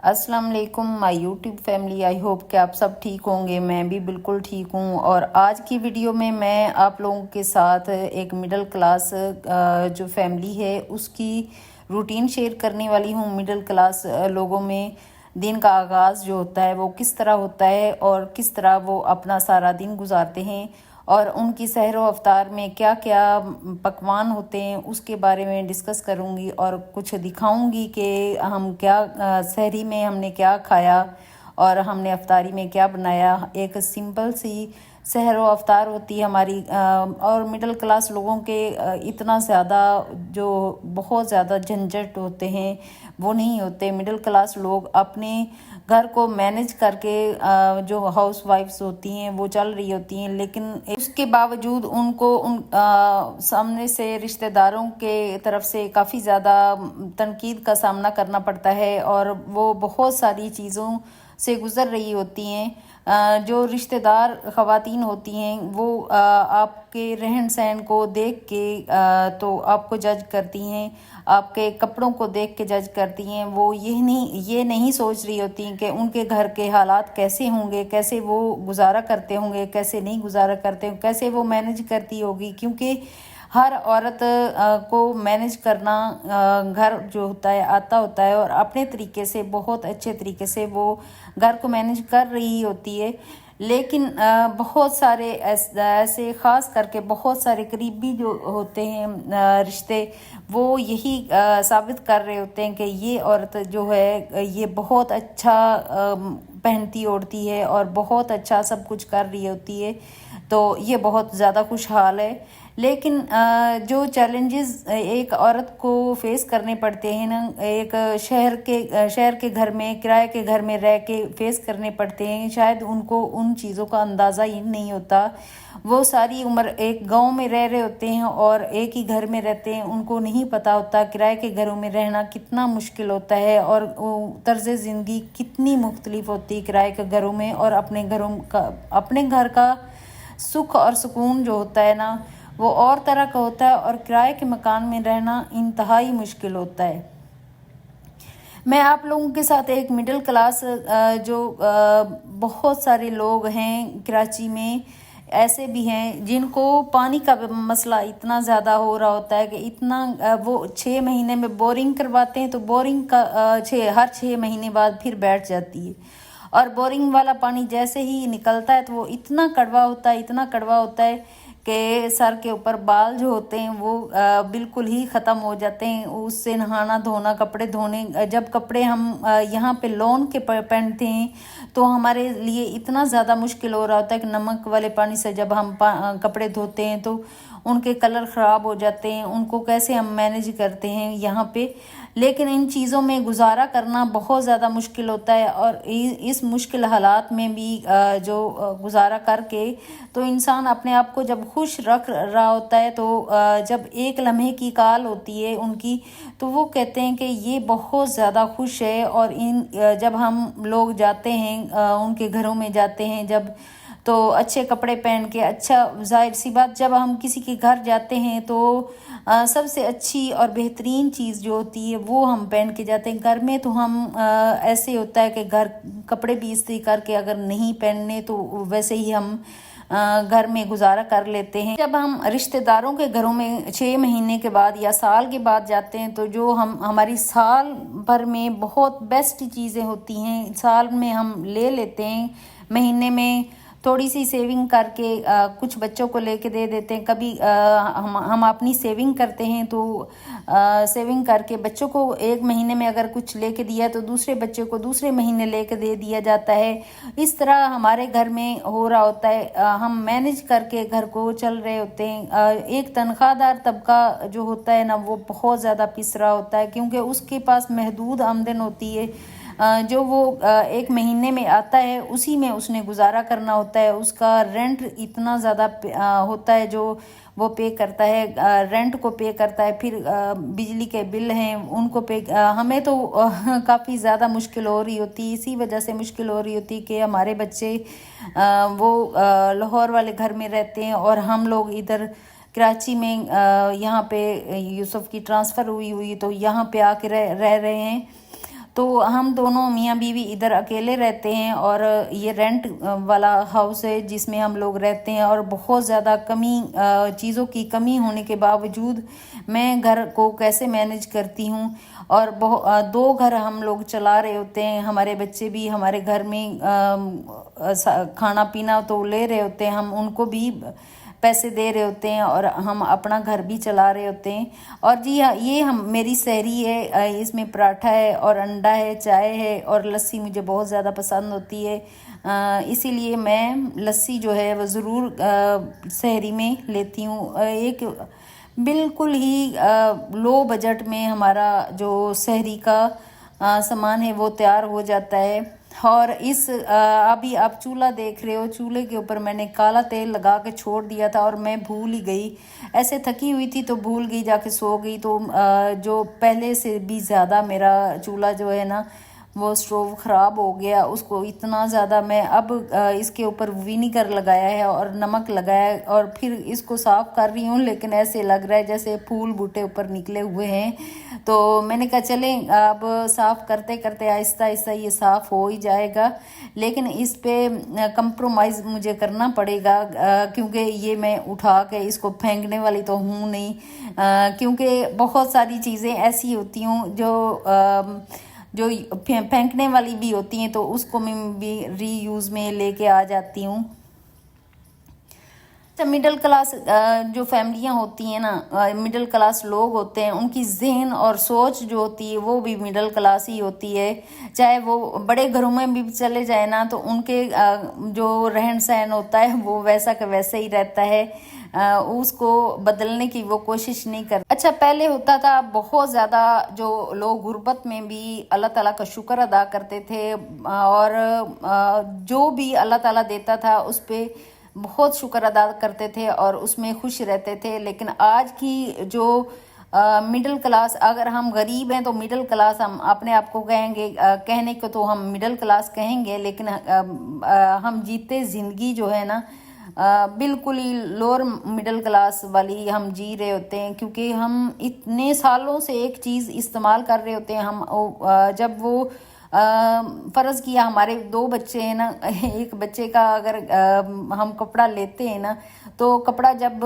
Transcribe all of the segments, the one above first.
अस्सलाम वालेकुम my YouTube family. I hope कि आप सब ठीक होंगे। मैं भी बिल्कुल ठीक हूँ। और आज की वीडियो में मैं आप लोगों के साथ एक मिडिल क्लास जो फैमिली है उसकी रूटीन शेयर करने वाली हूँ। मिडिल क्लास लोगों में दिन का आगाज़ जो होता है वो किस तरह होता है और किस तरह वो अपना सारा दिन गुजारते हैं और उनकी सहर व अफ्तार में क्या क्या पकवान होते हैं उसके बारे में डिस्कस करूंगी और कुछ दिखाऊंगी कि हम क्या सहरी में हमने क्या खाया और हमने अफ्तारी में क्या बनाया। एक सिंपल सी सहर व अफ्तार होती है हमारी। और मिडिल क्लास लोगों के इतना ज़्यादा जो बहुत ज़्यादा झंझट होते हैं वो नहीं होते। मिडिल क्लास लोग अपने घर को मैनेज करके जो हाउस वाइफ्स होती हैं वो चल रही होती हैं, लेकिन उसके बावजूद उनको सामने से रिश्तेदारों के तरफ से काफ़ी ज़्यादा तनकीद का सामना करना पड़ता है और वो बहुत सारी चीज़ों से गुज़र रही होती हैं। जो रिश्तेदार ख़वातीन होती हैं वो आपके रहन सहन को देख के तो आपको जज करती हैं, आपके कपड़ों को देख के जज करती हैं। वो ये नहीं सोच रही होती कि उनके घर के हालात कैसे होंगे, कैसे वो गुजारा करते होंगे, कैसे नहीं गुजारा करते होंगे, कैसे वो मैनेज करती होगी। क्योंकि हर औरत को मैनेज करना घर जो होता है आता होता है और अपने तरीके से बहुत अच्छे तरीके से वो घर को मैनेज कर रही होती है। लेकिन बहुत सारे ऐसे ख़ास करके बहुत सारे करीबी जो होते हैं रिश्ते वो यही साबित कर रहे होते हैं कि ये औरत जो है ये बहुत अच्छा पहनती ओढ़ती है और बहुत अच्छा सब कुछ कर रही होती है, तो ये बहुत ज़्यादा खुशहाल है। लेकिन जो चैलेंजेस एक औरत को फेस करने पड़ते हैं ना, एक शहर के घर में किराए के घर में रह के फेस करने पड़ते हैं, शायद उनको उन चीज़ों का अंदाज़ा ही नहीं होता। वो सारी उम्र एक गांव में रह रहे होते हैं और एक ही घर में रहते हैं, उनको नहीं पता होता किराए के घरों में रहना कितना मुश्किल होता है और तर्ज ज़िंदगी कितनी मुख्तलिफ होती है किराए के घरों में और अपने घर का सुख और सुकून जो होता है ना वो और तरह का होता है और किराए के मकान में रहना इंतहाई मुश्किल होता है। मैं आप लोगों के साथ एक मिडिल क्लास जो बहुत सारे लोग हैं कराची में ऐसे भी हैं जिनको पानी का मसला इतना ज़्यादा हो रहा होता है कि इतना वो 6 महीने में बोरिंग करवाते हैं तो बोरिंग का हर 6 महीने बाद फिर बैठ जाती है और बोरिंग वाला पानी जैसे ही निकलता है तो वो इतना कड़वा होता है, इतना कड़वा होता है कि सर के ऊपर बाल जो होते हैं वो बिल्कुल ही ख़त्म हो जाते हैं। उससे नहाना धोना कपड़े धोने, जब कपड़े हम यहाँ पे लोन के पहनते हैं तो हमारे लिए इतना ज़्यादा मुश्किल हो रहा होता है कि नमक वाले पानी से जब हम कपड़े धोते हैं तो उनके कलर ख़राब हो जाते हैं। उनको कैसे हम मैनेज करते हैं यहाँ पे, लेकिन इन चीज़ों में गुजारा करना बहुत ज़्यादा मुश्किल होता है। और इस मुश्किल हालात में भी जो गुजारा करके तो इंसान अपने आप को जब खुश रख रहा होता है तो जब एक लम्हे की काल होती है उनकी तो वो कहते हैं कि ये बहुत ज़्यादा खुश है। और जब हम लोग जाते हैं उनके घरों में जाते हैं जब तो अच्छे कपड़े पहन के, अच्छा जाहिर सी बात जब हम किसी के घर जाते हैं तो सबसे अच्छी और बेहतरीन चीज़ जो होती है वो हम पहन के जाते हैं। घर में तो हम ऐसे होता है कि घर कपड़े भी इस्त्री करके अगर नहीं पहनने तो वैसे ही हम घर में गुजारा कर लेते हैं। जब हम रिश्तेदारों के घरों में 6 महीने के बाद या साल के बाद जाते हैं तो जो हमारी साल भर में बहुत बेस्ट चीज़ें होती हैं साल में हम ले लेते हैं। महीने में थोड़ी सी सेविंग करके कुछ बच्चों को लेके दे देते हैं। कभी हम अपनी सेविंग करते हैं तो सेविंग करके बच्चों को एक महीने में अगर कुछ लेके दिया तो दूसरे बच्चे को दूसरे महीने लेके दे दिया जाता है। इस तरह हमारे घर में हो रहा होता है। हम मैनेज करके घर को चल रहे होते हैं। एक तनख्वाहदार तबका जो होता है ना वो बहुत ज़्यादा पिस रहा होता है क्योंकि उसके पास महदूद आमदन होती है। जो वो एक महीने में आता है उसी में उसने गुजारा करना होता है। उसका रेंट इतना ज़्यादा होता है जो वो पे करता है, रेंट को पे करता है, फिर बिजली के बिल हैं उनको पे। हमें तो काफ़ी ज़्यादा मुश्किल हो रही होती है, इसी वजह से मुश्किल हो रही होती कि हमारे बच्चे वो लाहौर वाले घर में रहते हैं और हम लोग इधर कराची में यहाँ पे यूसुफ की ट्रांसफ़र हुई तो यहाँ पे आके रह रहे हैं। तो हम दोनों मियाँ बीवी इधर अकेले रहते हैं और ये रेंट वाला हाउस है जिसमें हम लोग रहते हैं। और बहुत ज़्यादा चीज़ों की कमी होने के बावजूद मैं घर को कैसे मैनेज करती हूँ। और दो घर हम लोग चला रहे होते हैं, हमारे बच्चे भी हमारे घर में खाना पीना तो ले रहे होते हैं, हम उनको भी पैसे दे रहे होते हैं और हम अपना घर भी चला रहे होते हैं। और जी हाँ, ये मेरी सहरी है, इसमें पराठा है और अंडा है, चाय है और लस्सी मुझे बहुत ज़्यादा पसंद होती है, इसीलिए मैं लस्सी जो है वो ज़रूर सहरी में लेती हूँ। एक बिल्कुल ही लो बजट में हमारा जो सहरी का सामान है वो तैयार हो जाता है। और अभी आप चूल्हा देख रहे हो, चूल्हे के ऊपर मैंने काला तेल लगा के छोड़ दिया था और मैं भूल ही गई, ऐसे थकी हुई थी तो भूल गई, जाके सो गई। तो जो पहले से भी ज़्यादा मेरा चूल्हा जो है ना वो स्टोव ख़राब हो गया, उसको इतना ज़्यादा मैं अब इसके ऊपर विनीगर लगाया है और नमक लगाया है और फिर इसको साफ़ कर रही हूँ, लेकिन ऐसे लग रहा है जैसे फूल बूटे ऊपर निकले हुए हैं। तो मैंने कहा चलें अब साफ़ करते करते आहिस्ता आहिस्ता ये साफ़ हो ही जाएगा, लेकिन इस पे कंप्रोमाइज़ मुझे करना पड़ेगा, क्योंकि ये मैं उठा के इसको फेंकने वाली तो हूँ नहीं, क्योंकि बहुत सारी चीज़ें ऐसी होती हूँ जो फेंकने वाली भी होती हैं, तो उसको मैं भी रीयूज़ में लेके आ जाती हूँ। अच्छा, मिडिल क्लास जो फैमिलियाँ होती हैं ना, मिडिल क्लास लोग होते हैं, उनकी ज़हन और सोच जो होती है वो भी मिडिल क्लास ही होती है। चाहे वो बड़े घरों में भी चले जाए ना, तो उनके जो रहन सहन होता है वो वैसा का वैसा ही रहता है, उसको बदलने की वो कोशिश नहीं कर। अच्छा, पहले होता था बहुत ज़्यादा जो लोग गुर्बत में भी अल्लाह ताला का शुक्र अदा करते थे और जो भी अल्लाह ताला देता था उस पर बहुत शुक्र अदा करते थे और उसमें खुश रहते थे। लेकिन आज की जो मिडिल क्लास, अगर हम गरीब हैं तो मिडिल क्लास हम अपने आप को कहेंगे, कहने को तो हम मिडिल क्लास कहेंगे, लेकिन हम जीते ज़िंदगी जो है ना बिल्कुल ही लोअर मिडिल क्लास वाली हम जी रहे होते हैं, क्योंकि हम इतने सालों से एक चीज़ इस्तेमाल कर रहे होते हैं। जब वो फ़र्ज़ किया हमारे 2 बच्चे हैं ना, एक बच्चे का अगर हम कपड़ा लेते हैं ना, तो कपड़ा जब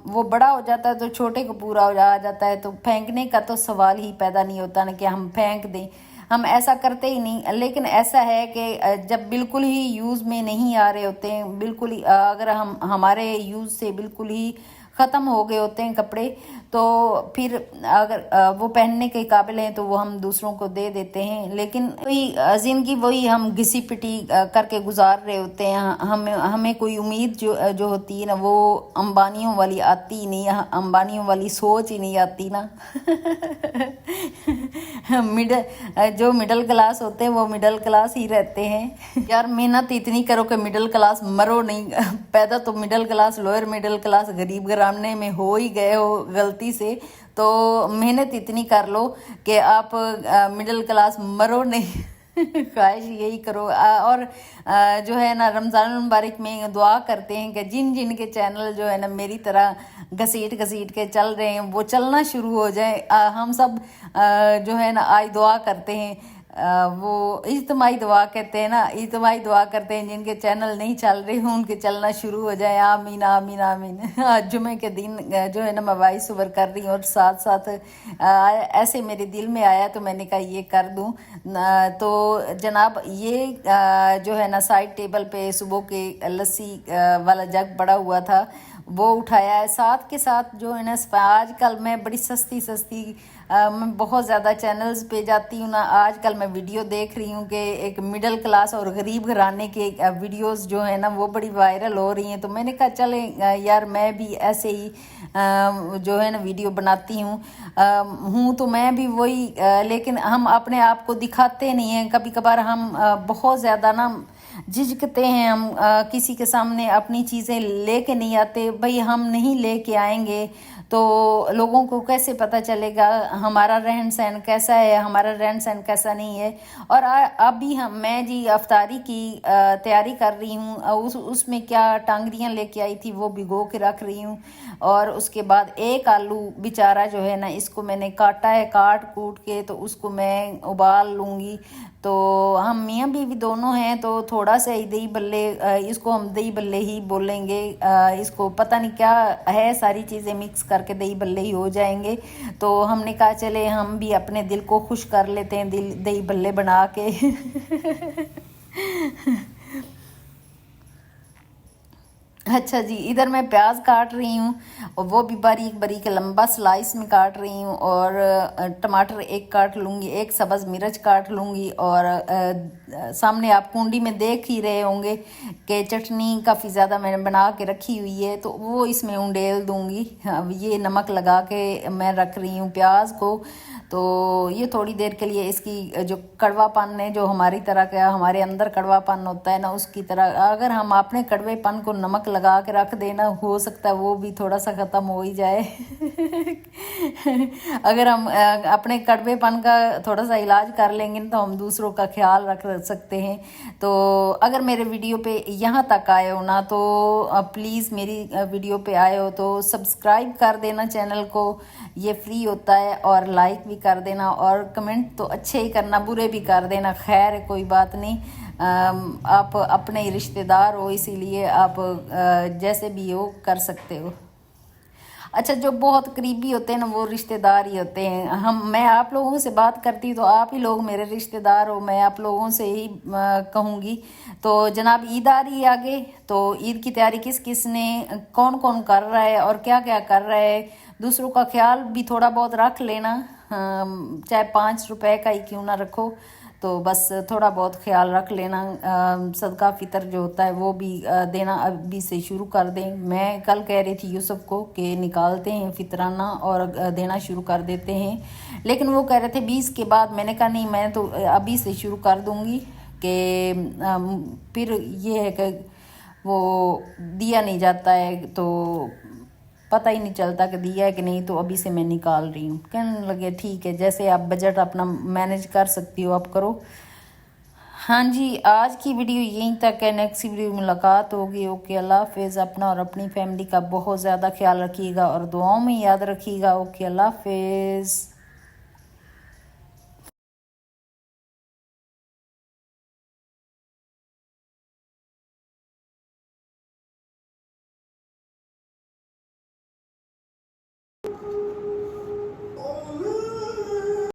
वो बड़ा हो जाता है तो छोटे को पूरा आ जाता है, तो फेंकने का तो सवाल ही पैदा नहीं होता ना कि हम फेंक दें, हम ऐसा करते ही नहीं। लेकिन ऐसा है कि जब बिल्कुल ही यूज़ में नहीं आ रहे होते हैं, बिल्कुल ही अगर हमारे यूज़ से बिल्कुल ही ख़त्म हो गए होते हैं कपड़े, तो फिर अगर वो पहनने के काबिल हैं तो वो हम दूसरों को दे देते हैं। लेकिन वही ज़िंदगी वही हम घिसी पिटी करके गुजार रहे होते हैं। हमें कोई उम्मीद जो होती है ना वो अंबानियों वाली आती ही नहीं, अंबानियों वाली सोच ही नहीं आती ना। जो मिडिल क्लास होते हैं वो मिडिल क्लास ही रहते हैं। यार मेहनत इतनी करो कि मिडिल क्लास मरो नहीं। पैदा तो middle class, lower middle class, गरीब घराने में हो ही गए हो गलती से, तो मेहनत इतनी कर लो कि आप मिडिल क्लास मरो नहीं। ख्वाहिश यही करो। और जो है ना रमज़ान मुबारक में दुआ करते हैं कि जिन जिन के चैनल जो है ना मेरी तरह घसीट के चल रहे हैं वो चलना शुरू हो जाए। हम सब जो है ना आज दुआ करते हैं, वो इज्तिमाई दुआ कहते हैं ना, इज्तिमाई दुआ करते हैं जिनके चैनल नहीं चल रहे हों उनके चलना शुरू हो जाए। आमीन आमीन आमीन। आज जुमे के दिन जो है ना मैं वॉइस ओवर कर रही हूँ और साथ साथ ऐसे मेरे दिल में आया तो मैंने कहा ये कर दूँ। तो जनाब ये जो है ना साइड टेबल पे सुबह के लस्सी वाला जग पड़ा हुआ था वो उठाया है। साथ के साथ जो है ना आजकल मैं बड़ी सस्ती मैं बहुत ज़्यादा चैनल्स पे जाती हूँ ना, आजकल मैं वीडियो देख रही हूँ कि एक मिडिल क्लास और गरीब घराने के वीडियोस जो है ना वो बड़ी वायरल हो रही हैं। तो मैंने कहा चले यार मैं भी ऐसे ही जो है ना वीडियो बनाती हूँ तो मैं भी वही, लेकिन हम अपने आप को दिखाते नहीं हैं। कभी कभार हम बहुत ज़्यादा ना झिझकते हैं, हम किसी के सामने अपनी चीज़ें लेके नहीं आते। भाई हम नहीं लेके आएंगे तो लोगों को कैसे पता चलेगा हमारा रहन सहन कैसा है, हमारा रहन सहन कैसा नहीं है। और अभी मैं जी अफ्तारी की तैयारी कर रही हूँ। उसमें क्या टांगरियाँ लेके आई थी वो भिगो के रख रही हूँ। और उसके बाद एक आलू बेचारा जो है ना, इसको मैंने काटा है, काट कूट के, तो उसको मैं उबाल लूँगी। तो हम मियाँ बीवी दोनों हैं, तो थोड़ा सा ही दही बल्ले, इसको हम दही बल्ले ही बोलेंगे। इसको पता नहीं क्या है, सारी चीज़ें मिक्स करके दही बल्ले ही हो जाएंगे। तो हमने कहा चले हम भी अपने दिल को खुश कर लेते हैं दही बल्ले बना के। अच्छा जी, इधर मैं प्याज काट रही हूँ और वो भी बारीक बारीक लंबा स्लाइस में काट रही हूँ। और टमाटर एक काट लूँगी, एक सब्ज़ मिर्च काट लूँगी। और सामने आप कुंडी में देख ही रहे होंगे कि चटनी काफ़ी ज़्यादा मैंने बना के रखी हुई है, तो वो इसमें उंडेल दूँगी। अब ये नमक लगा के मैं रख रही हूँ प्याज को। तो ये थोड़ी देर के लिए इसकी जो कड़वापन है, जो हमारी तरह का हमारे अंदर कड़वापन होता है ना, उसकी तरह अगर हम अपने कड़वेपन को नमक लगा के रख देना, हो सकता है वो भी थोड़ा सा ख़त्म हो ही जाए। अगर हम अपने कड़वेपन का थोड़ा सा इलाज कर लेंगे तो हम दूसरों का ख्याल रख सकते हैं। तो अगर मेरे वीडियो पे यहाँ तक आए हो ना, तो प्लीज़ मेरी वीडियो पे आए हो तो सब्सक्राइब कर देना चैनल को, ये फ्री होता है। और लाइक भी कर देना, और कमेंट तो अच्छे ही करना, बुरे भी कर देना, खैर है कोई बात नहीं। आप अपने ही रिश्तेदार हो, इसीलिए आप जैसे भी हो कर सकते हो। अच्छा, जो बहुत करीबी होते हैं ना वो रिश्तेदार ही होते हैं। मैं आप लोगों से बात करती तो आप ही लोग मेरे रिश्तेदार हो, मैं आप लोगों से ही कहूँगी। तो जनाब ईद आ रही है आगे, तो ईद की तैयारी किस किस ने, कौन कौन कर रहा है और क्या क्या कर रहा है। दूसरों का ख्याल भी थोड़ा बहुत रख लेना, चाहे 5 रुपए का ही क्यों ना रखो, तो बस थोड़ा बहुत ख्याल रख लेना। सदका फितर जो होता है वो भी देना अभी से शुरू कर दें। मैं कल कह रही थी यूसुफ को कि निकालते हैं फितराना और देना शुरू कर देते हैं, लेकिन वो कह रहे थे 20 के बाद। मैंने कहा नहीं, मैं तो अभी से शुरू कर दूँगी कि फिर ये है कि वो दिया नहीं जाता है तो पता ही नहीं चलता कि दिया है कि नहीं। तो अभी से मैं निकाल रही हूँ। कहने लगे ठीक है, जैसे आप बजट अपना मैनेज कर सकती हो आप करो। हाँ जी, आज की वीडियो यहीं तक है, नेक्स्ट वीडियो में मुलाकात होगी। ओके, अल्लाह हाफिज़। अपना और अपनी फैमिली का बहुत ज़्यादा ख्याल रखिएगा और दुआओं में याद रखिएगा। ओके, अल्लाह हाफिज़।